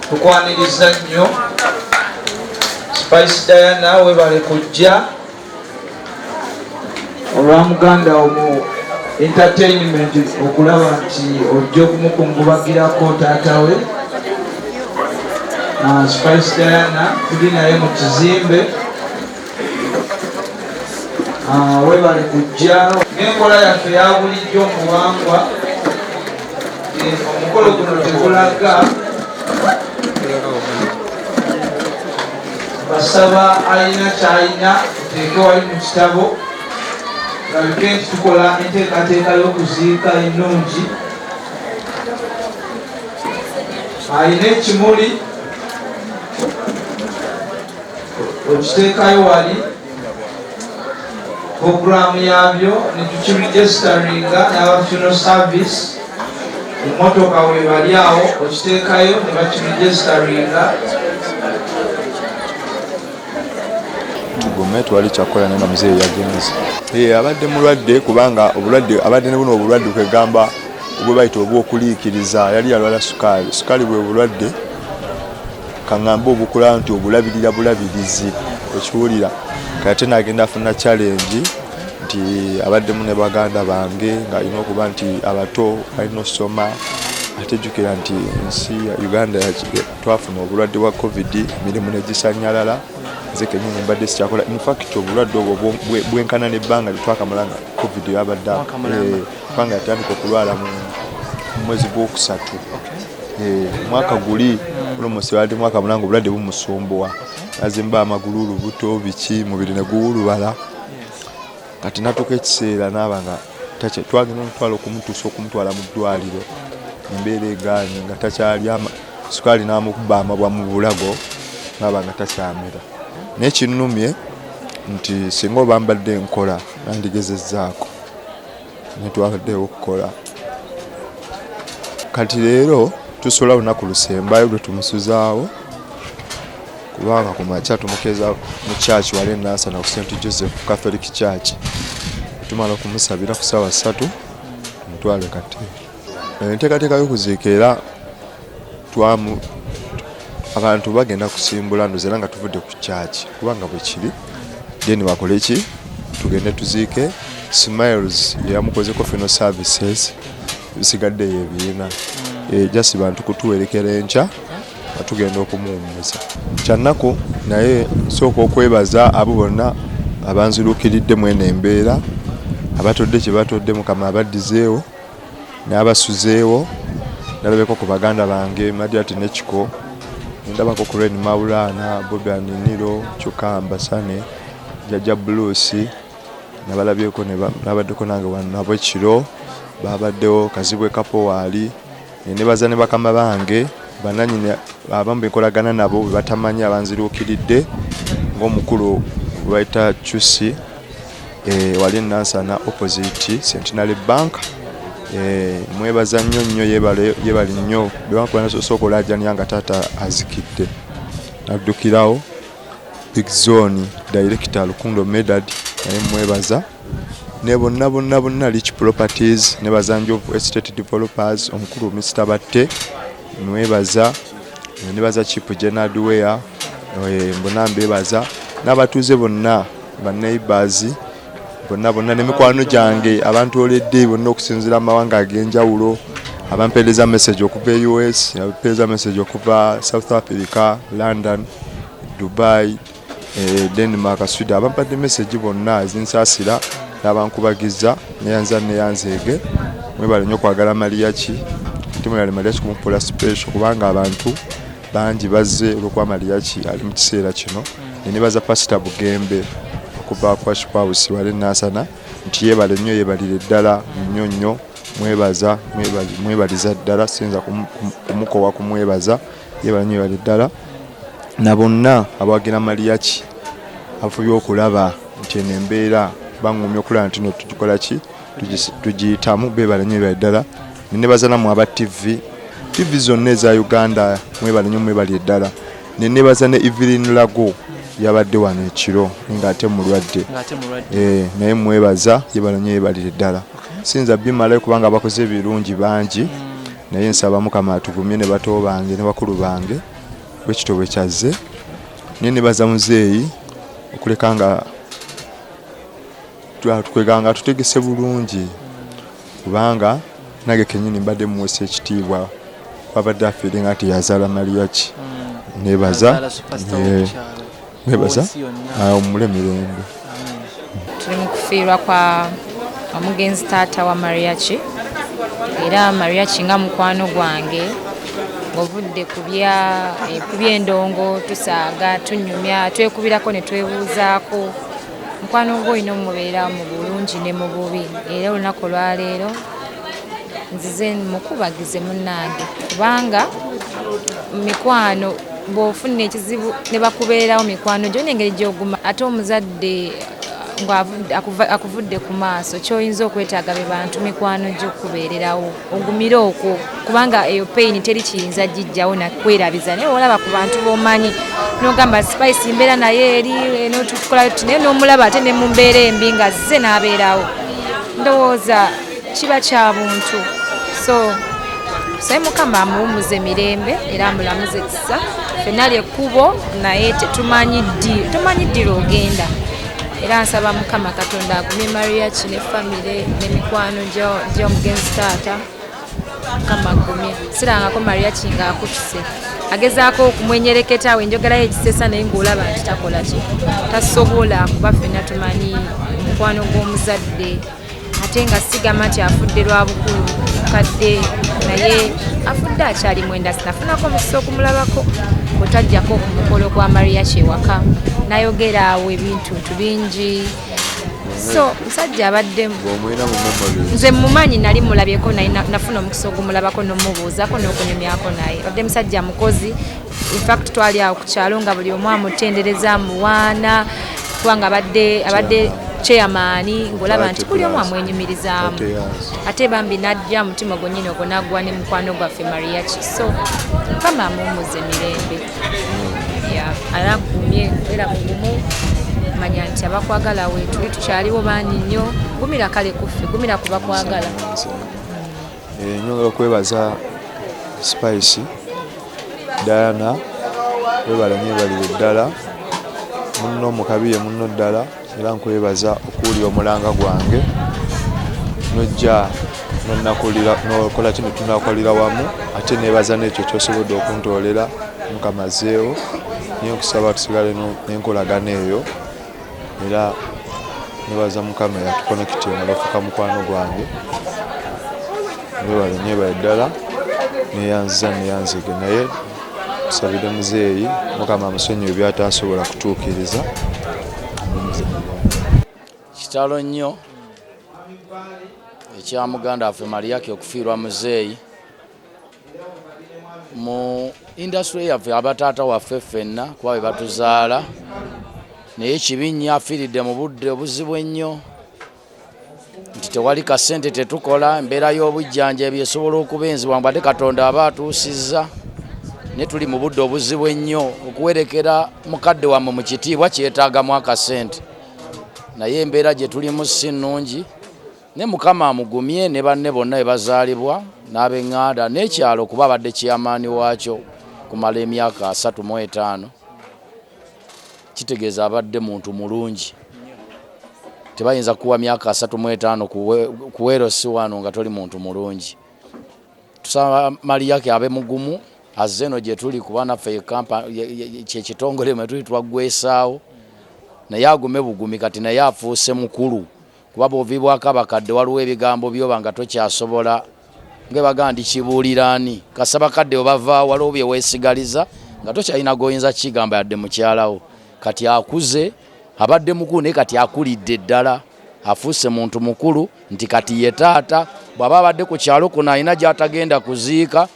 tukwaniriza nnyo Spice Diana webale kujja olwa muganda omu entertainment okulaba nti ojja okumukungubagirako taata we Spice Diana tuli naye mu kizimbe webale kujja n'enkola yaffe ya bulijjo muwangwa omukolo guno tegulaga basaba alina kyalina teeke wali mu kitabo labike nti tukola enteekateeka y'okuziika ennungi alina ekimuli okiteekayo wali programu yabyo netukiregisteringa n'aba funeral service emotoka webali awo okiteekayo ne bakiregisteringa tugume twali kyakola naye nga muzeeyi yagenze abadde mulwadde kubanga obulwadde abadde ne buno obulwadde kwegamba obwe bayita obw'okuliikiriza yali yalwala sukaali bwe bulwadde kaŋŋambe obukula nti obulabirira bulabirizi okiwulira kate n'agenda afuna challenge nti abaddemu ne baganda bange ng'alina okuba nti abato balina okusoma ate jjukira nti ensi ya Uganda twafuna obulwadde bwa covid emirimu ne gisanyalala nze kennyini mbadde sikyakola infact obulwadde obwo bwenkana n'ebbanga lyetwakamala nga covid yabadde kubanga yatandika okulwala mu mwezi gwokusatu mwaka guli olomosi wadde mwaka mulanga obulwadde bumusumbuwa azimba amagulu olubuto biki mubiri ne guwulubala kati natuka ekiseera n'abanga twagenda omutwala okumutwala mu ddwaliro embeera egaanye nga takyalya sukaali n'amukuba amabwa mu bulago n'abanga takyamera n'ekinnumye nti singa oba mbadde nkola nandigezezzaako netwabaddewo okukola kati leero tusobola lunaku lusembayo lwe tumusuzaawo kubanga ku makya tumukeeza mu church wali Nansana ku St. Joseph Catholic Church tumala okumusabira ku ssaawa 3 tumutwale kati enteekateeka y'okuziika era abantu bagenda kusimbula ndoze nga tuvudde ku church kubanga bwe kiri then bakole ki tugende tuziike Smiles yamukozeko funeral services bisigadde yebiina just bantu kutuwerekera enkya batugenda okumuwummuza kyannaku naye nsooka okwebaza abo bonna abanziruukiridde mweno embeera abatodde kye batodde Mukama abaddizeewo n'abasuzeewo nalabeko ku baganda bange Madiati Nekiko ndabako ku Ren Maulana Bobi Aniniro Chukamba Sane Jaja Blues nabalabyeko nabaddeko nange nabo ekiro babaddewo Kazibwe Kapo waali nebaza ne bakama bange bananyine abamu benkolagana nabo batamanyi abanziruukiridde ng'omukulu bayita Chusi wali Nansana opposite Centenary Bank mwebaza nnyo yebali nnyo bewankubana sooka olajjaniya nga taata azikidde naddukirawo Big Zone Director Lukundo Medad naye mwebaza ne bonna Rich Properties nebaza Njovu Estate Developers omukulu Mr. Batte mwebaza Chief General Dwyer mbona mbebaza n'abatuuze bonna ba neighbors bonna n'emikwano gyange abantu oledde bonna okusinziira amawanga ag'enjawulo abampeereza message okuva US abampeereza message okuva South Africa London Dubai Denmark Sweden abampadde message bonna ezinsaasira n'abankubagiza neyanzeege mwebale nnyo okwagala Mariachi tumulale Mariachi kumupola special kubanga abantu bangi bazze olw'okuba Mariachi ali mu kiseera kino nebaza Pastor Bugembe okuva kwa House wali Nansana nti yebale nnyo yebalire ddala nnyo mwebaliza ddala sinza kumukowa kumwebaza yebale nnyo yebalire ddala na bonna abawagira Mariachi afubye okulaba nti eno embeera bangumya okulaba nti no tugikola ki tugiyitamu bebale nnyo yebalire ddala nebaza namwe aba TV zonna eza Uganda mwebale nnyo mwebalire ddala nebaza ne Evelyn Lago yabadde wano ekiro ng'ate mulwadde naye mwebaza yebala nnyo yebalire ddala sinza bimalayo kubanga abakoze ebirungi bangi naye nsaba Mukama atugumye ne bato bange ne bakulu bange bwekityo kyazze naye nebaza muzeeyi okuleka nga tweganga tutegese bulungi kubanga nage kenyini mbadde muwesa ekitiibwa wabadde afiiringa nti yazaala Mariaki nebaza omule mirembe. Tuli mu kufiirwa kwa omugenzi taata wa Mariaki era Mariaki nga mukwano gwange ovudde ku by'endongo tusaaga tunyumya twekubirako ne twebuuzaako mukwano gwo olina omubeera mu bulungi ne mu bubi era olunaku olwaleero nzize mukubagize munnange kubanga mikwano bw'ofuna ekizibu ne bakubeerawo mikwano gyo n'engeri gy'oguma ate omuzadde akuvudde ku maaso ky'oyinza okwetaaga be bantu mikwano gy'okubeererawo ogumire okwo kubanga eyo payini teri kiyinza gijjawo nakwerabiza naye olaba ku bantu b'omanyi n'ogamba Spice mbeera naye eri n'otukolayo tuti naye n'omulaba ate ne mu mbeera embi nga zze n'abeerawo ndowooza kiba kya buntu so saye Mukama amuwummuze mirembe era amulamuze kisa ffenna lyekkubo naye tumanyi ddira ogenda era nsaba Mukama Katonda agumye Mariaki ne famire n'emikwano gy'omugenzi taata Mukama agumye sirangako Mariaki ng'akutuse agezaako okumwenyereketa awo enjogerayo ekisesa naye ng'olaba nti takola ki tasobola kuba ffenna tumanyi omukwano gw'omuzadde ate nga sigamba nti afudde lwa bukulu kadde naye afudde akyali mwenda sinafunako omukisa okumulabako bwetajjako ku mukolo gwa Mariaki ewaka nayogera awo ebintu bingi so musajja abadde nze mumanyi nali mulabyeko naye nafuna omukisa ogumulabako n'omubuuzako n'okunyumyako naye badde musajja mukozi infact twali awo ku kyalo nga buli omu amutendereza muwaana kubanga abadde chairman ngolaba nti buli omu amwenyumirizaamu ate bambi najja mutima gwennyini ogwo naggwa ne mukwano gwaffe Mariaki so Mukama amuwummuze mirembe alagumye era mugumu manya nti abakwagala weetuli tukyaliwo bangi nnyo gumira kale kuffe gumira ku bakwagala nyongera okwebaza Spice Diana webala nyebalire ddala munno mukabiye munno ddala era nkwebaza okuwulira omulanga gwange nojja nokola kino tunakolera wamu ate nebaza n'ekyo kyosobodde okuntolera mukamazeewo niyo nkusaba tusigale n'enkolagana eyo era nebaza Mukama yatukonekiti nabafuka mukwano gwange webale nyebale ddala neyanzige naye tusabire muzeeyi Mukama amusonyiwe byatasobola kutuukiriza kitalo nnyo ekya muganda waffe Mariaki okufiirwa muzeeyi mu industry yaffe abataata waffe ffenna kuba be batuzaala naye kibi nnyo afiiridde mu budde obuzibu ennyo nti tewali kasente tetukola embeera y'obujjanjabi esobola okubenzibwa mbadde Katonda aba atuusizza ne tuli mu budde obuzibu ennyo okuwerekera mukadde wammwe mu kitiibwa kyetaagamu akasente naye embeera gye tulimu si nnungi ne Mukama amugumye ne banne bonna be bazaalibwa n'ab'eŋŋanda n'ekyalo kuba abadde kyamaani waakyo kumala emyaka 35 kitegeeza abadde muntu mulungi tebayinza kuwa myaka 35 kuweerosi wano nga toli muntu mulungi tusaba Mariaki abe mugumu azze eno gye tuli kuba naffe kyekitongole mwe tuli twaggwesaawo naye agume bugumi kati naye afuuse mukulu kuba bw'oviibwako abakadde waliwo ebigambo byoba nga tokyasobola ngebaga ndi kibuuliraani kasaba kadde obavaawo waliwo bye weesigaliza nga tokyalina goyinza kigamba yadde mukyalawo kati akuze abadde mukulu naye kati akulidde ddala afuuse muntu mukulu nti kati ye taata bw'aba abadde ku kyalo kuno alina gy'atagenda kuziika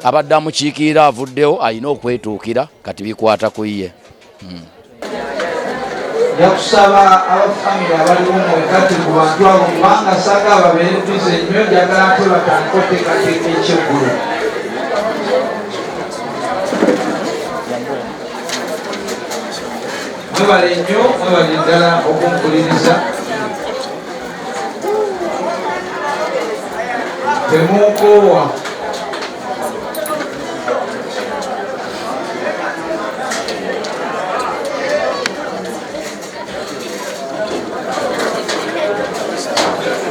abadde amukiikirira avuddewo alina okwetuukira kati bikwata ku ye. Yakusaba abafamili abaliwo mwekati ku bantu abo kubanga saga babeere bize nnyo njagala nte batandika oteekateeka ekyeggulu. Mwebale nnyo mwebale ddala okumpuliriza. Temunkoowa